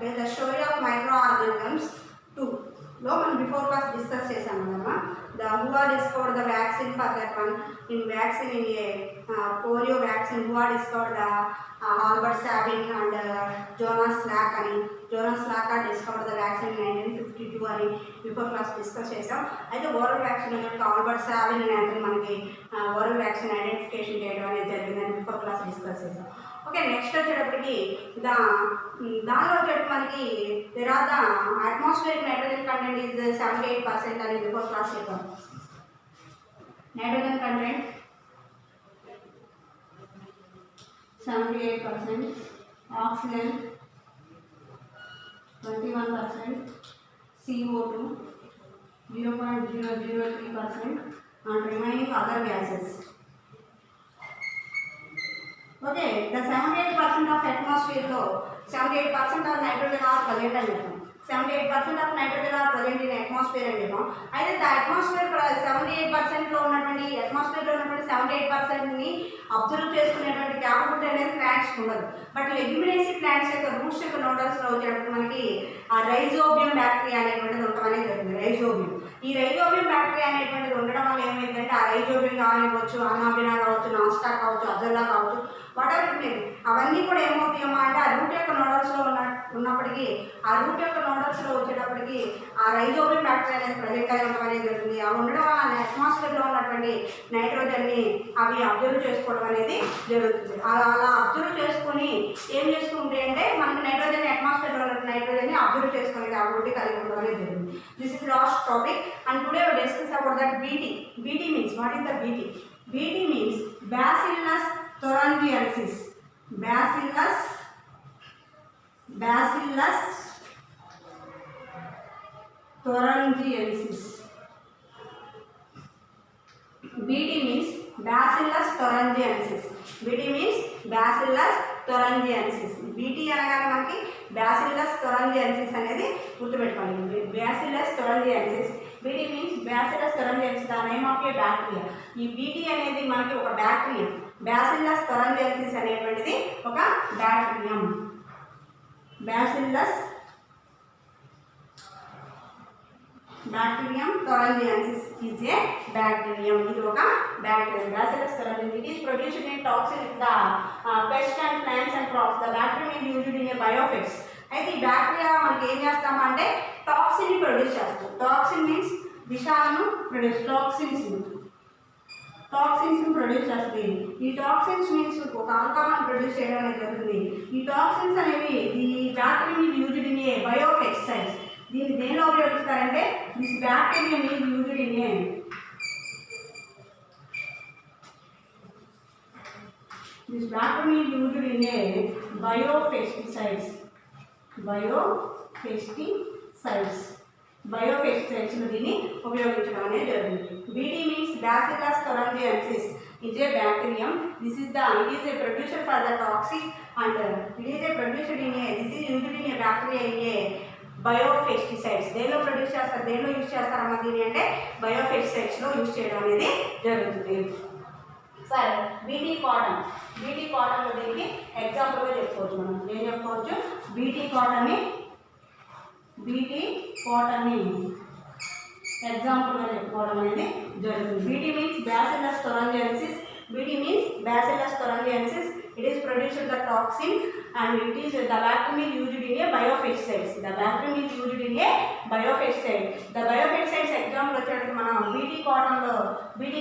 Okay, the story of microorganisms 2 లో మనం before class discuss చేసాం కదమ్మా. Who are discovered the vaccine for that one in vaccine in a polio vaccine who are discovered the Albert Sabin and Jonas Salk అని. Jonas Salk are discovered the vaccine in 1952 అని before class discuss చేసాం. అయితే oral vaccine అనేది Albert Sabin అనే అతను మనకి oral vaccine identification చేయడం అనేది జరిగిందని బిఫోర్ క్లాస్ డిస్కస్ చేసాం. ఓకే, నెక్స్ట్ వచ్చేటప్పటికి దానిలో వచ్చేటప్పుడు మనకి there are the atmospheric nitrogen content is 78% అని బిఫోర్ క్లాస్ చెప్పాం. Nitrogen content 78%, oxygen 21%, CO2 0.003% and remaining other gases. Okay, the 78% of atmosphere లో 78% of nitrogen are present అని చెప్పాం. 78% of nitrogen are present in atmosphere అని చెప్పాం. అయితే the atmosphere 78% లో ఉన్నటువంటి అట్మాస్ఫియర్లో ఉన్నటువంటి 78%ని అబ్జర్వ్ చేసుకునేటువంటి క్యాపబిలిటీ అనేది ప్లాంట్స్ ఉండదు. బట్ లెగ్యుమినేసి ప్లాంట్స్ యొక్క రూట్స్ యొక్క నోడల్స్లో వచ్చేటప్పుడు మనకి ఆ రైజోబియం బ్యాక్టీరియా అనేటువంటిది ఉండడం అనేది జరుగుతుంది. రైజోబియం, ఈ రైజోబియం బ్యాక్టీరియా అనేటువంటిది ఉండడం వల్ల ఏమైందంటే ఆ రైజోబియం కావచ్చు, అనాబినా కావచ్చు, నాస్టా కావచ్చు, అజల్లా కావచ్చు, వాటెవర్ ఇట్ మే బి, అవన్నీ కూడా ఏమవుతాయమ్మా అంటే ఆ రూట్ యొక్క నోడల్స్లో ఉన్నప్పటికీ ఆ రూట్ యొక్క నోడల్స్లో వచ్చేటప్పటికి ఆ రైజోబియం బ్యాక్టీరియా అనేది ప్రజెంట్ అయి ఉండడం అనేది జరుగుతుంది. అవి ఉండడం వల్ల అట్మాస్ఫియర్లో ఉన్నటువంటి నైట్రోజన్ని అవి అబ్జర్వ్ చేసుకోవడం అనేది జరుగుతుంది. అలా అబ్జర్వ్ చేసుకొని ఏం చేసుకుంటే అంటే మనకి నైట్రోజన్ అట్మాస్ఫియర్లో ఉన్న నైట్రోజన్ని అబ్జర్వ్ చేసుకునే అభివృద్ధి కలిగి ఉండడం అనేది జరుగుతుంది. This is last topic and today we discuss about that BT. BT means, what is the BT? BT means Bacillus thuringiensis. Bacillus thuringiensis. BT means Bacillus thuringiensis. BT means Bacillus thuringiensis. BT అనగానే మనకి Bacillus thuringiensis అనేది గుర్తుపెట్టుకోవాలి. Bacillus thuringiensis. BT means Bacillus thuringiensis, the name of a bacteria. ఈ BT అనేది మనకి ఒక bacteria. Bacillus thuringiensis అనేటువంటిది ఒక bacterium. Bacillus thuringiensis is a bacterium. ఇది ఒక bacterium. Bacillus thuringiensis, it is produced in toxin in the pests and plants and crops. The bacterium is used in a biophage. అయితే ఈ bacteria మనకి ఏం చేస్తామంటే toxin produce చేస్తాం. Toxin means విషాలను produce, toxins produce చేస్తుంది. ఈ టాక్సిన్స్ మీన్స్ ఒక ఆల్కహాల్ ప్రొడ్యూస్ చేయడం అనేది జరుగుతుంది. ఈ టాక్సిన్స్ అనేవి ఈ bacteria is used in a biopesticides. దీన్ని దేనిలో ఉపయోగిస్తారంటే this bacteria is used in a biopesticides దీన్ని ఉపయోగించడం అనేది జరుగుతుంది. BT means Bacillus thuringiensis is a bacterium. It is a producer for the toxic and it is a producer in a, this is used in a bacteria in a biopesticides. దేనిలో produce చేస్తారు, దేనిలో use చేస్తారమ్మా దీన్ని అంటే బయోపెస్టిసైడ్స్లో use చేయడం అనేది జరుగుతుంది. సరే, బీటీ కాటన్లో దీనికి ఎగ్జాంపుల్గా చెప్పుకోవచ్చు. మనం ఏం చెప్పుకోవచ్చు, బీటీ కాటన్ని ఎగ్జాంపుల్గా చెప్పుకోవడం అనేది జరుగుతుంది. BT means Bacillus thuringiensis. BT means Bacillus thuringiensis. It is produced the toxin and it is the bacterium is used in a biopesticides. The bacterium is used in a biopesticide. The biopesticides example వచ్చేటప్పుడు మనం BT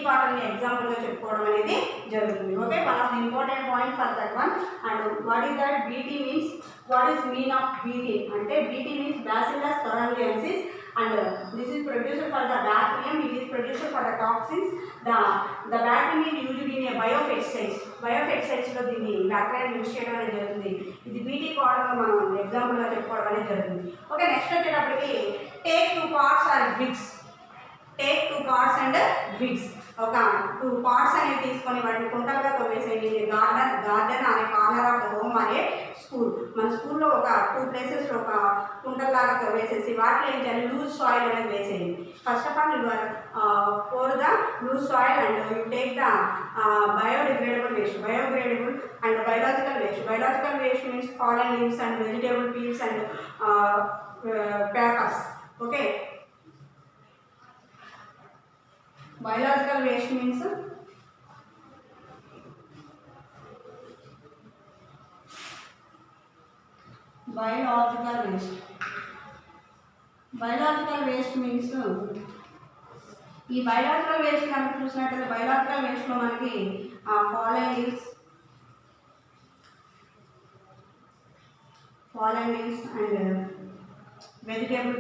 కాటన్ని ఎగ్జాంపుల్గా చెప్పుకోవడం అనేది జరుగుతుంది. Okay, one of the important point for that one. And what is that BT means, what is mean of BT అంటే BT means Bacillus thuringiensis and this is produced for the bacterium, it is produced for the toxins. The bacterium is used in a biopesticides లో దీన్ని bacteria use చేయడం అనేది జరుగుతుంది. ఇది BT కాటన్లో మనం ఎగ్జాంపుల్గా చెప్పుకోవడం అనేది జరుగుతుంది. ఓకే, నెక్స్ట్ వచ్చేటప్పటికి టేక్ 2 parts and twigs. ఒక 2 parts అనేది తీసుకొని వాటిని కుంటలుగా తవ్వేసేయండి. గార్డెన్ అనే కార్నర్ ఆఫ్ ద హోమ్ అనే స్కూల్. మన స్కూల్లో ఒక 2 ప్లేసెస్లో ఒక కుంటల్లాగా తవ్వేసేసి వాటిలో ఏం చేయాలి, లూజ్ సాయిల్ అనేది వేసేయండి. First of all you pour the loose soil and you take the biodegradable waste, biodegradable and biological waste. Biological waste means fallen leaves and vegetable peels and papers. Okay, biological waste means biological waste. Biological waste means ఈ biological waste కనుక చూసినట్లయితే biological వేస్ట్లో మనకి fallen leaves and vegetable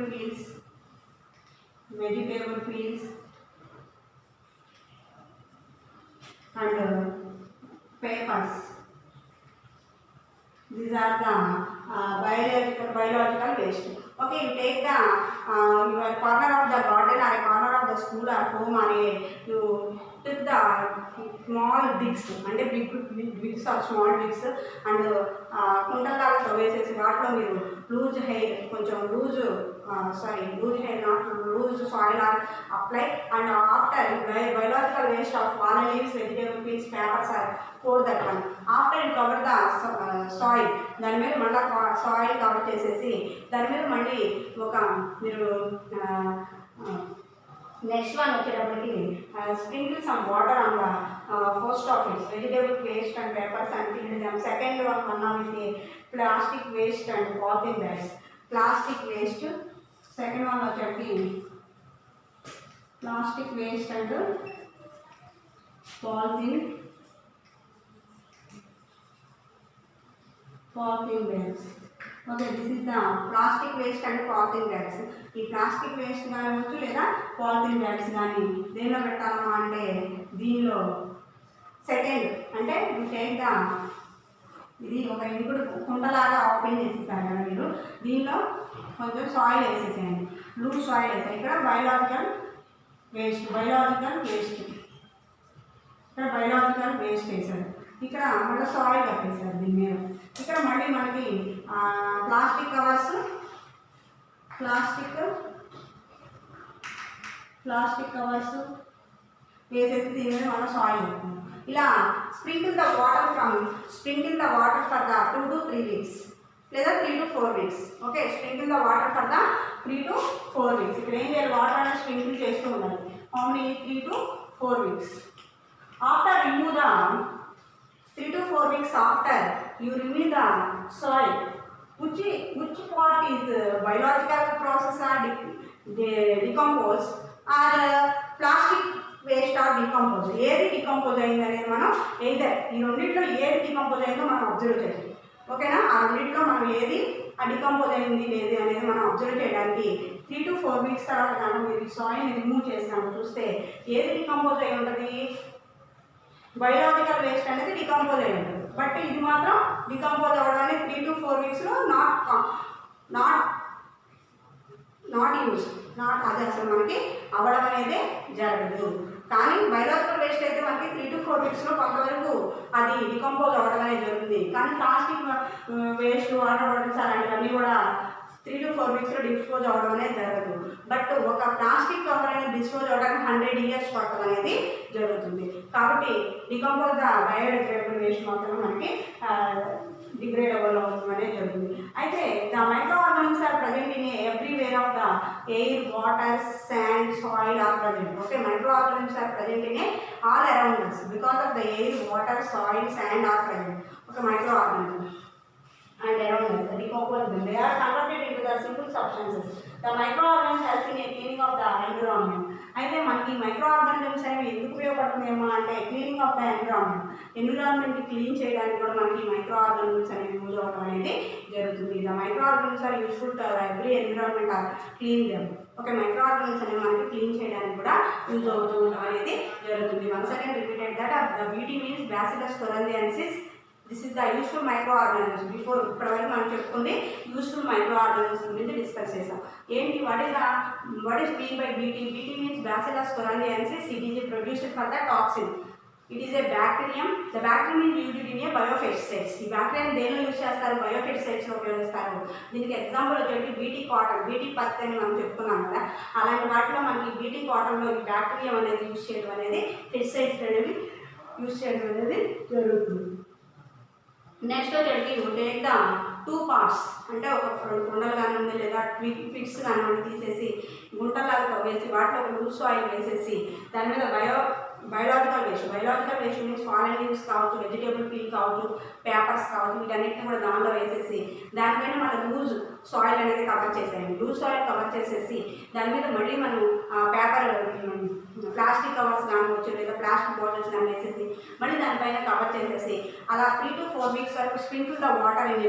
peels and papers. These are the biological waste. Okay, you take the your corner of the garden or a corner of the school or home or you took the small bricks అంటే bricks or small bricks and కుండలాగా తవ్వేసేసి వాటిలో మీరు loose hair not loose soil or apply and after biological waste of fallen leaves, vegetable peels, papers are pour that one. After you cover the soil, దాని మీద మళ్ళీ soil cover చేసేసి దాని మీద మళ్ళీ ఒక మీరు నెక్స్ట్ వన్ వచ్చేటప్పటికి sprinkle some water on the first of its vegetable waste and papers and filled them. Second one with plastic waste and polythene bags. Plastic waste second one వచ్చేసి plastic waste and polythene bags. Okay, this is the plastic waste and polythene bags. ఈ plastic waste కావచ్చు లేదా polythene bags కానీ దేనిలో పెట్టాలమ్మా అంటే దీనిలో second అంటే ఇది ఒక ఇంకుడు కుండలాగా ఓపెన్ చేసేసారు కదా మీరు, దీనిలో కొంచెం సాయిల్ వేసేసేయండి, లూజ్ సాయిల్ వేసారు. ఇక్కడ బయోలాజికల్ వేస్ట్ వేసారు. ఇక్కడ మళ్ళీ సాయిల్ కట్టేసారు దీని మీద. ఇక్కడ మళ్ళీ మనకి ప్లాస్టిక్ కవర్స్ వేసేసి దీని మీద మళ్ళీ సాయిల్ కట్టాము. ఇలా sprinkle the water for the 2 to 3 weeks లేదా 3 to 4 weeks. Okay, sprinkle the water for the 3 to 4 weeks. ఇక్కడ ఏం చేయాలి, వాటర్ అనేది స్ప్రింకిల్ చేస్తూ ఉండాలి. How many 3 to 4 weeks. After remove the 3 to 4 weeks after you remove the soil, which part is biological process or decompose or plastic waste or decompose. ఏది decompose అయింది అనేది మనం ఈ రెండింటిలో ఏది డికంపోజ్ అయిందో మనం అబ్జర్వ్ చేయాలి. ఓకేనా, ఆ రెండింటిలో మనం ఏది డికంపోజ్ అయింది లేదు అనేది మనం అబ్జర్వ్ చేయడానికి 3 to 4 weeks తర్వాత కనుక మీరు ఈ సాయిల్ని రిమూవ్ చేసినాము చూస్తే ఏది డికంపోజ్ అయి ఉంటుంది, బయోలాజికల్ వేస్ట్ అనేది డికంపోజ్ అయి ఉంటుంది. బట్ ఇది మాత్రం డికంపోజ్ అవ్వడానికి 3 to 4 weeksలో నాట్ అది అసలు మనకి అవ్వడం అనేది జరగదు. కానీ బయోలాజికల్ వేస్ట్ అయితే మనకి 3 to 4 weeksలో కొంతవరకు అది డికంపోజ్ అవ్వడం అనేది జరుగుతుంది. కానీ ప్లాస్టిక్ వేస్ట్, వాటర్ బాటిల్స్ అలాంటివన్నీ కూడా 3 to 4 weeksలో డిస్పోజ్ అవ్వడం అనేది జరగదు. బట్ ఒక ప్లాస్టిక్ కవర్ అనేది డిస్పోజ్ అవ్వడానికి 100 years పట్టడం అనేది జరుగుతుంది. కాబట్టి డికంపోజ్ ద బయోడిగ్రేడబుల్ వేస్ట్ మాత్రం మనకి డిగ్రేడబుల్ అవడం అనేది జరుగుతుంది. అయితే the micro organisms are present in everywhere of the air, water, sand, soil are present. Okay, micro organisms are present in all around us because of the air, water, soil, sand are present. ఒక micro organism and around us, decompose them. They are converted into the simple substances. The microorganisms help in a cleaning of the environment. అయితే మనకి micro organisms అనేవి ఎందుకు ఉపయోగపడుతుందేమో అంటే cleaning of the ఎన్విరాన్మెంట్ని clean చేయడానికి కూడా మనకి micro organisms అనేవి use అవ్వడం అనేది జరుగుతుంది. The micro organisms are useful to every environment or clean them. Okay, micro organisms అనేవి మనకి క్లీన్ చేయడానికి కూడా యూజ్ అవుతూ ఉండడం అనేది జరుగుతుంది. Once again repeated that the BT means Bacillus thuringiensis. This is the useful micro organisms. Before ఇప్పటివరకు మనం చెప్పుకుంది యూస్ఫుల్ మైక్రో ఆర్గానిజమ్స్ గురించి డిస్కస్ చేసాం. ఏంటి what is mean by BT? BT means Bacillus thuringiensis. It is produced for the toxin. It is a bacterium. The bacterium is used in a biopesticides. ఈ bacterium దేనిలో use చేస్తారు? బయోపెస్టిసైడ్స్లో ఉపయోగిస్తారు. దీనికి example వచ్చేసి BT cotton, BT పత్తి అని మనం చెప్తున్నాం కదా, అలాంటి వాటిలో మనకి బీటీ కాటన్లో ఈ బ్యాక్టీరియం అనేది యూజ్ చేయడం అనేది, పెస్టిసైడ్స్ అనేవి యూజ్ చేయడం అనేది జరుగుతుంది. నెక్స్ట్ వచ్చేసి టేక్ ద 2 parts, అంటే ఒక 2 కుండలు కానివ్వండి లేదా పిట్స్ కానివ్వండి తీసేసి గుంటలాగా వేసి వాటిలో ఒక లూజ్ సాయిల్ వేసేసి దాని మీద biological waste means foreign leaves కావచ్చు, వెజిటేబుల్ పీల్ కావచ్చు, పేపర్స్ కావచ్చు, వీటన్నిటిని కూడా దానిలో వేసేసి దానిపైన మన లూజ్ సాయిల్ అనేది కవర్ చేసేయండి. లూజ్ సాయిల్ కవర్ చేసేసి దాని మీద మళ్ళీ మనం పేపర్ ప్లాస్టిక్ కవర్స్ కానివచ్చు లేదా ప్లాస్టిక్ బాటిల్స్ కానీ వేసేసి మళ్ళీ దానిపైన కవర్ చేసేసి అలా 3 to 4 weeks వరకు స్ప్రింకిల్ ద వాటర్ ఇన్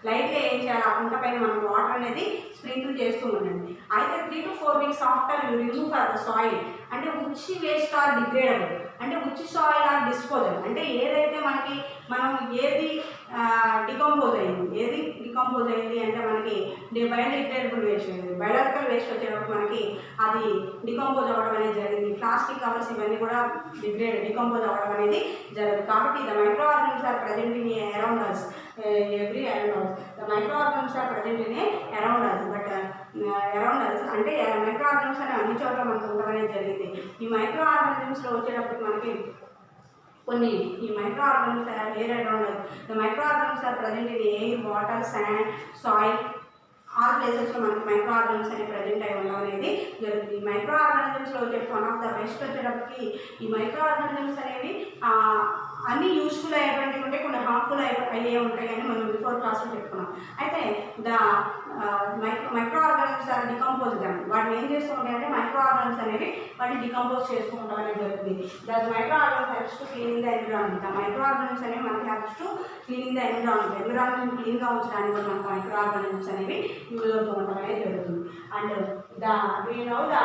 లైట్గా ఏం చేయాలి, ఆ కుంట పైన మనం వాటర్ అనేది స్ప్రింకిల్ చేస్తూ ఉండండి. అయితే 3 to 4 weeks after you remove for the soil, అంటే ఉచ్చి వేస్ట్ ఆర్ డిగ్రేడబుల్, అంటే ఉచ్చి సాయిల్ ఆర్ డిస్పోజల్, అంటే ఏదైతే మనకి మనం ఏది డికంపోజ్ అయింది అంటే మనకి బయోడిగ్రేడబుల్ వేస్ట్, బయోలాజికల్ వేస్ట్ వచ్చేటప్పుడు మనకి అది డికంపోజ్ అవ్వడం అనేది జరిగింది. ప్లాస్టిక్ కవర్స్ ఇవన్నీ కూడా డికంపోజ్ అవ్వడం అనేది జరగదు. కాబట్టి the micro organisms are present in around us, every around us. The micro organisms are present in around us, but around us అంటే మైక్రో ఆర్గానిజమ్స్ అని అన్ని చోట్ల మనకు ఉండడం అనేది జరిగింది. ఈ మైక్రో ఆర్గానిజమ్స్లో వచ్చేటప్పుడు మనకి కొన్ని ఈ microorganisms air around us. The micro organisms are present in air, water, sand, soil, all ప్లేసెస్లో మనకి మైక్రో ఆర్గానిజమ్స్ అనేవి ప్రజెంట్ అయి ఉండడం అనేది జరుగుతుంది. ఈ మైక్రో ఆర్గానిజమ్స్లో వచ్చేసి వన్ ఆఫ్ ద బెస్ట్ వచ్చేటప్పటికి ఈ మైక్రో ఆర్గానిజమ్స్ అనేవి అన్నీ యూస్ఫుల్ అయ్యేటువంటివి ఉంటాయి, కొన్ని హార్మ్ఫుల్ అయ్యే ఉంటాయి అని మనం బిఫోర్ క్లాస్లో చెప్పుకున్నాం. అయితే the micro organisms are decomposed అని వాటిని ఏం చేస్తూ ఉంటాయి అంటే మైక్రో ఆర్గానిజమ్స్ అనేవి వాటిని డికంపోజ్ చేస్తూ ఉండడం అనేది జరుగుతుంది. The micro organisms helps to cleaning the environment. The micro organisms అనేవి మనకి helps to cleaning the environment క్లీన్గా ఉంచడానికి కూడా మనకు మైక్రో ఆర్గానిజమ్స్ అనేవి యూజ్ అవుతూ ఉండడం అనేది జరుగుతుంది. And the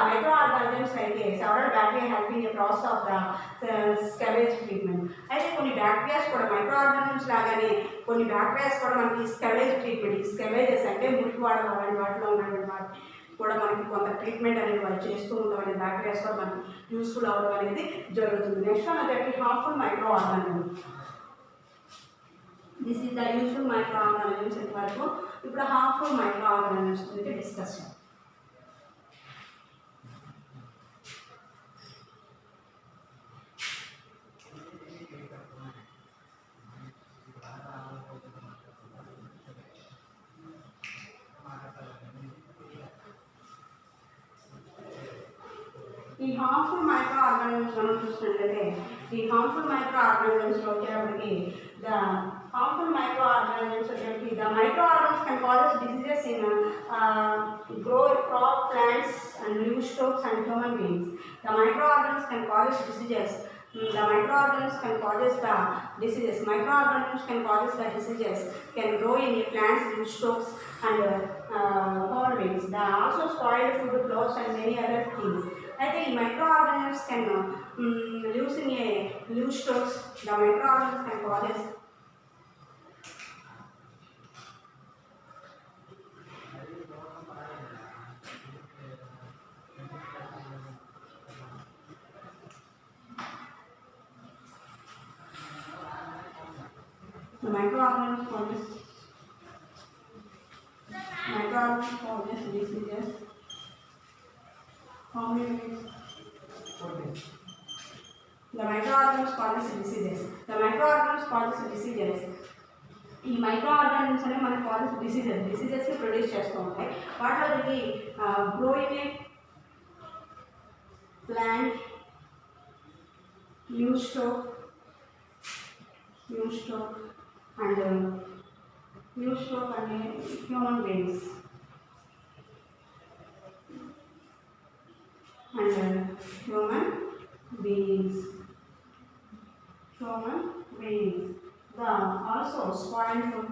microorganisms like several bacteria helping a process of the scavenge treatment. అయితే కొన్ని బ్యాక్టీరియాస్ కూడా మైక్రో ఆర్గానిజమ్స్ లాగానే కొన్ని బ్యాక్టీరియాస్ కూడా మనకి స్కవేజ్ ట్రీట్మెంట్, స్కవేజెస్ అంటే మురికి వాడలు అలాంటి వాటిలో ఉన్నటువంటి వాటి కూడా మనకి కొంత ట్రీట్మెంట్ అనేది వాళ్ళు చేస్తూ ఉండడం అనేది బ్యాక్టీరియాస్ కూడా మనకి యూస్ఫుల్ అవ్వడం అనేది జరుగుతుంది. నెక్స్ట్ మనకి harmful micro organisms. This is the useful micro organisms ఇంతవరకు. ఇప్పుడు హార్మ్ఫుల్ మైక్రో ఆర్గానిజమ్స్ గురించి డిస్కస్ చేద్దాం. ఈ హార్మ్ఫుల్ మైక్రో ఆర్గానిజమ్స్ మనం చూసినట్లయితే ఈ హార్మ్ఫుల్ మైక్రో ఆర్గానిజమ్స్లో వచ్చేటప్పటికి ద హార్మ్ఫుల్ మైక్రో ఆర్గానిజమ్స్ వచ్చేటప్పటికి the micro organisms can causes diseases in crop plants and livestock and human beings. The microorganisms can cause diseases. The microorganisms can cause the diseases. Microorganisms can cause the diseases. Can grow in plants, livestock and human beings. They also spoil food, clothes and many other things. అయితే ఈ micro organisms can lives in a livestock. The microorganisms can cause the microorganisms causes diseases. How many minutes? 40. The microorganisms causes diseases. The microorganisms causes diseases. ఈ microorganisms అనేవి మనకు causes డిసీజెస్ని produce చేస్తూ ఉంటాయి. వాటిలో మనకి growing A plant, livestock and human beings the also spoiled food,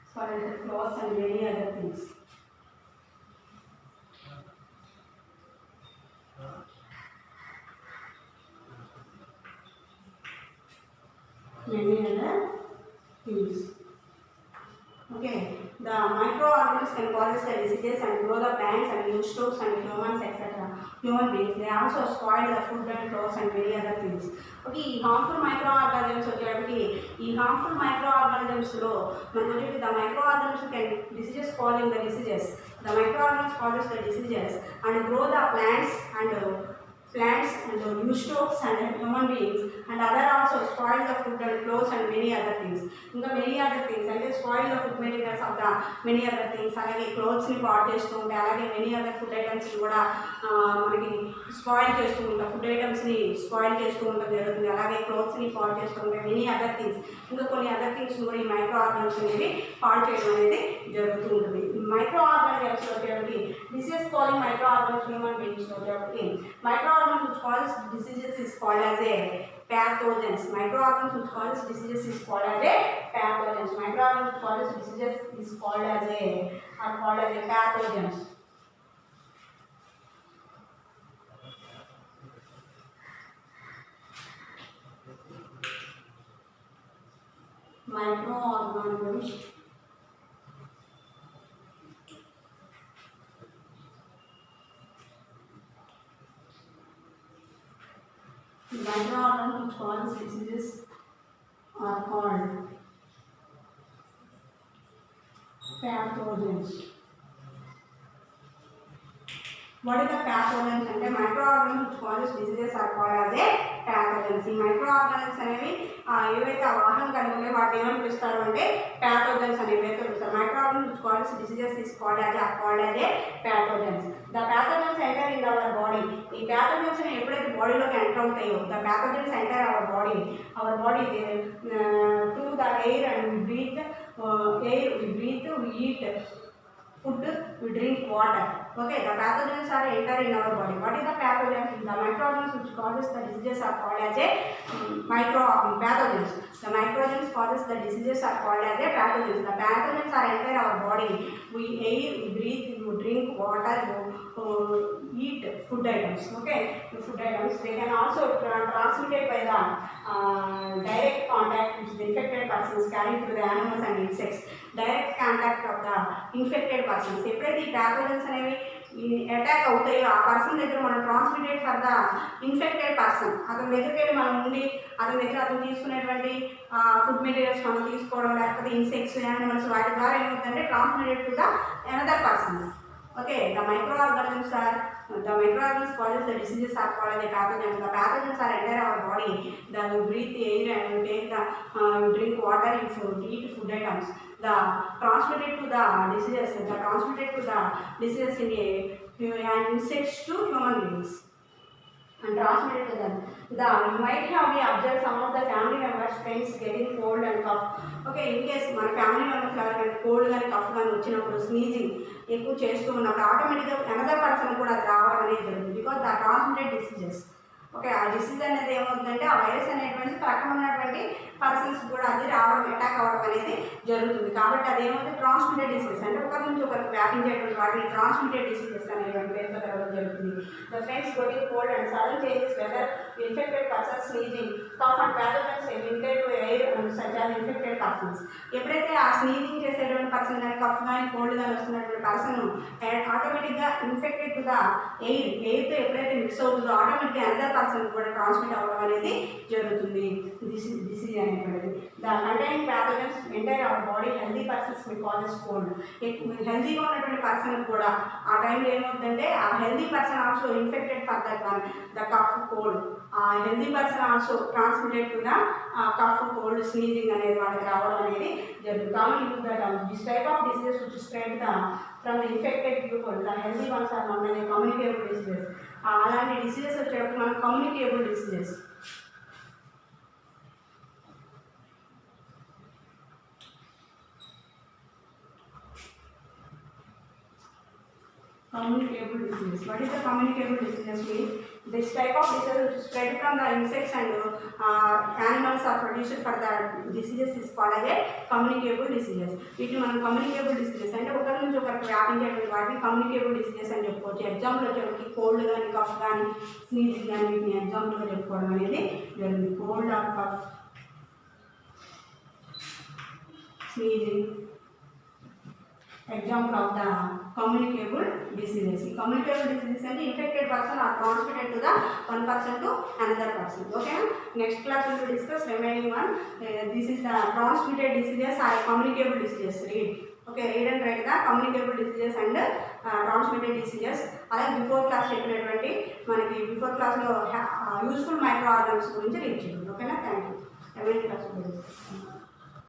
spoiled clothes and many other things. Many other things. Okay, the microorganisms can cause the diseases and grow the plants and use stokes and humans, etc. Human beings. They also spoil the food and clothes and many other things. Okay, ఈ harmful microorganisms వచ్చేటికి ఈ harmful microorganisms లో మనకు వచ్చేటి the microorganisms can diseases causing the diseases. The microorganisms causes the diseases and grow the plants and use stokes and human beings and other also spoil the food and clothes and many other things. ఇంకా many other things అంటే spoil the food materials of the many other things. అలాగే క్లోత్స్ని పాడు చేస్తూ ఉంటాయి. అలాగే many other food items కూడా మనకి spoil చేస్తూ ఉంటాయి. ఫుడ్ ఐటమ్స్ని స్పాయిల్ చేస్తూ ఉండడం జరుగుతుంది. అలాగే క్లోత్స్ని పాడు చేస్తూ ఉంటాయి. many other things. ఇంకా కొన్ని అదర్ థింగ్స్ కూడా ఈ మైక్రో ఆర్గానిజమ్స్ అనేవి పాడు చేయడం అనేది జరుగుతూ ఉంటుంది. మైక్రో ఆర్గానిజమ్స్ వచ్చేటి disease calling micro organisms human beings వచ్చేటి micro which causes diseases is called as a pathogens. Microorganisms which causes diseases is called as a pathogens. Microorganisms which causes diseases is called as a pathogens. Microorganisms microorganisms which cause diseases are called pathogens. What is the pathogens? అంటే microorganisms which causes diseases are called as a pathogens. ఈ microorganisms అనేవి ఏవైతే వాహనం కలిగి ఉంటే వాటిని ఏమని పిలుస్తారు అంటే pathogens అనేవి అయితే పిలుస్తారు. Microorganisms which causes diseases is called as a pathogens. The pathogens enter in our body. ఈ pathogens ఎప్పుడైతే బాడీలోకి ఎంటర్ అవుతాయో the pathogens enter our body through the air and we breathe we eat food, we drink water. Okay, the pathogens are enter in our body. What is the pathogens? The microorganisms which causes the diseases are called as a pathogens. The microorganisms causes the diseases are called as a pathogens. The pathogens are enter our body. We eat, we breathe, we drink water, we eat food items. Okay, food items. They can also transmitted by the direct contact which the infected persons carry through the animals and insects. Direct contact of the infected persons. ఎప్పుడైతే ఈ pathogens అనేవి attack అవుతాయో ఆ person దగ్గర మనం transmitted for the infected person అతని దగ్గరికి వెళ్ళి మనం ఉండి అతని దగ్గర అతను తీసుకునేటువంటి ఫుడ్ మెటీరియల్స్ మనం తీసుకోవడం లేకపోతే ఇన్సెక్ట్స్ యానిమల్స్ వాటి ద్వారా ఏమవుతుందంటే transmitted to the another persons. Okay, the microorganisms causes the diseases are called as pathogens. The pathogens are enter our body. We breathe the air and we take the drink water, we eat food items. The transmitted to the diseases in insects to human beings and transmitted to them. You might have observed some of the family members, friends getting cold and cough. Okay, in case మన family members ఎవరికైనా cold కానీ cough కానీ వచ్చినప్పుడు sneezing ఎక్కువ చేస్తూ ఉన్నప్పుడు ఆటోమేటిక్గా another person కూడా అది రావడం అనేది జరుగుతుంది because the transmitted diseases. Okay, ఆ డిసీజ్ అనేది ఏమవుతుందంటే ఆ వైరస్ అనేటువంటి పక్కన ఉన్నటువంటి పర్సన్స్ కూడా అది రావడం అటాక్ అవ్వడం అనేది జరుగుతుంది. కాబట్టి అది ఏమవుతుంది ట్రాన్స్మిటెడ్ డిసీజెస్ అంటే ఒకరి నుంచి ఒకరికి వ్యాపించేటువంటి వాటిని ట్రాన్స్మిటెడ్ డిసీజెస్ అనేటువంటి పేరుతో కలవడం జరుగుతుంది. The friends getting cold and sudden changes weather infected persons sneezing cough and pathogens limited to air such as infected persons. ఎప్పుడైతే ఆ స్నీజింగ్ చేసేటువంటి పర్సన్ కానీ కఫ్ కానీ కోల్డ్ కానీ వస్తున్నటువంటి పర్సన్ ఆటోమేటిక్గా ఇన్ఫెక్టెడ్ టు ద ఎయిర్తో ఎప్పుడైతే మిక్స్ అవుతుందో ఆటోమేటిక్గా అనదర్ పర్సన్ కూడా ట్రాన్స్మిట్ అవ్వడం అనేది జరుగుతుంది డిసీజ్ అనేటువంటిది. The containing pathogens enter our body healthy persons may causes cold. హెల్దీగా ఉన్నటువంటి పర్సన్ కూడా ఆ టైంలో ఏమవుతుందంటే ఆ healthy person also infected for that one the cough cold. ఆ healthy person also transmitted to the cough cold sneezing అనేది వాళ్ళకి రావడం అనేది జరుగుతుంది. Common use that this type of diseases which spread from the infected people the healthy ones are not అనే communicable diseases. అలాంటి diseases వచ్చేటప్పుడు మనకు communicable diseases. Communicable diseases. What is the communicable diseases mean? This type of disease which is spread from the insects and animals are produced for the diseases is called as a communicable diseases. వీటిని మనం communicable diseases అంటే ఒకరి నుంచి ఒకరికి వ్యాపించేటువంటి వాటిని communicable diseases అని చెప్పుకోవచ్చు. Example వచ్చేటికి కోల్డ్ కానీ కఫ్ కానీ స్నీజింగ్ కానీ వీటిని ఎగ్జాంపుల్గా చెప్పుకోవడం అనేది జరుగుతుంది. Cold or cough sneezing. Example of the communicable diseases. Communicable diseases and infected person are transmitted to the one person to another person. Okay. Next class we will discuss remaining one. This is the transmitted diseases or communicable diseases. Read. Okay. Read and write the communicable diseases and transmitted diseases. అలాగే before class చెప్పినటువంటి మనకి before క్లాస్లో useful micro organisms గురించి read చేయండి. ఓకేనా? Thank you. ఎవరి class